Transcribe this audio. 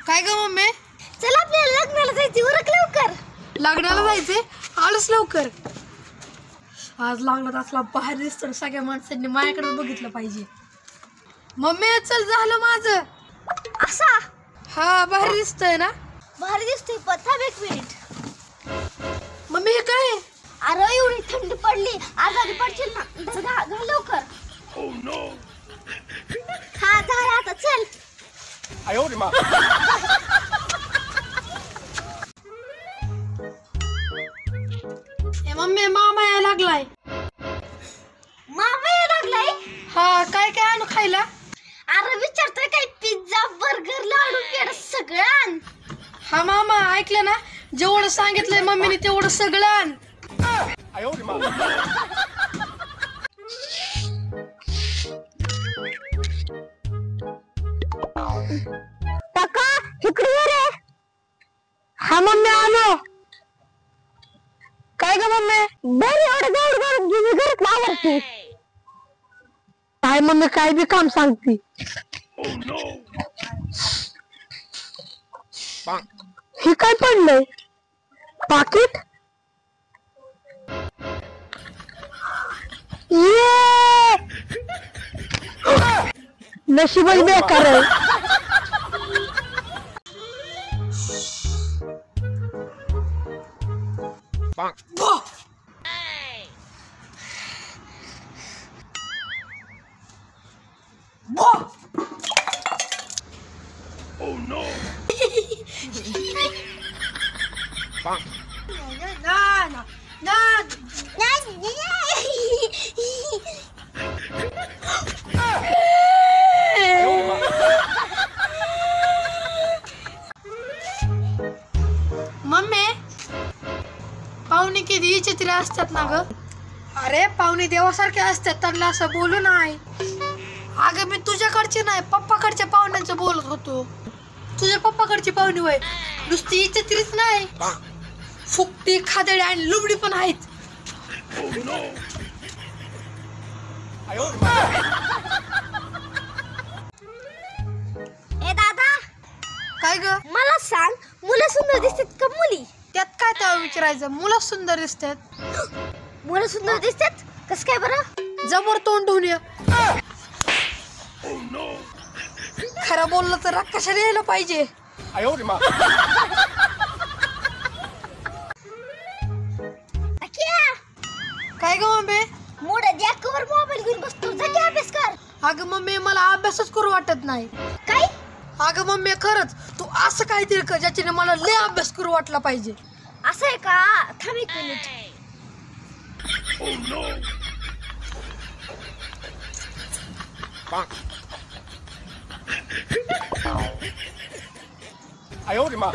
काय ग मम्मी? चला आपल्याला लग्नाला जायचं, उरक लवकर. लग्नाला जायचंय, आलोच लवकर. आज लागला असला बाहेर दिसतो, सगळ्या माणसांनी माझ्याकडे बघितलं पाहिजे. मम्मी चल, झालं माझं. असा हा, बाहेर दिसतोय ना? भारी दिसतोय, पण थांब एक मिनिट. मम्मी हे काय? अरे एवढी थंडी पडली, आजारी पडशील ना. घाल लवकर. हा झालं आता, चल. मम्मी मामा यायला लागलाय. मामा यायला लागलाय? हा, काय काय आणू खायला? अरे विचारतोय काय, पिझ्झा बर्गर लाडू पेढा सगळं आण. हा मामा, ऐकलं ना, जेवढं सांगितलंय मम्मीने तेवढं सगळं आण. काका इकडे ये रे. हा मम्मी आलो. काय ग मम्मी? बरं एवढं गौड गौड तुझी घरात आवडते. काय मम्मी, काय बी काम सांगते. हे काय पडलंय? पाकिट? ये नशीबच बेकार आहे. मम्मी, पाहुणे किती विचित्र असतात ना ग. अरे पाहुणे देवासारखे असतात, त्यांना असं बोलू नाही. अगं मी तुझ्याकडचे नाही, पप्पाकडच्या पाहुण्यांचं बोलत होतो. तुझ्या पप्पाकडची पाहुणी वय नुसती विचित्रीच नाही, फुकटी खादडी आणि लुबडी पण आहेत. ए दादा, काय ग? मला सांग, मुलं सुंदर दिसतात का मुली? त्यात काय तेव्हा विचारायचं? मुलं सुंदर दिसतात. मुलं सुंदर दिसतात? कस काय बरं? जबर तोंड धुवून ये. खरं बोललं तर कशाला यायला पाहिजे. काय ग मम्मी? मोठा जॅकवर मोबाईल घेऊन बसतो, जा की अभ्यास कर. अगं मम्मी, मला अभ्यासच करू वाटत नाही. काय? अगं मम्मी, खरंच तू असं काहीतरी कर ज्याच्याने मला लय अभ्यास करू वाटला पाहिजे. असं आहे का? थांब एक मिनिट.哎呦我的妈！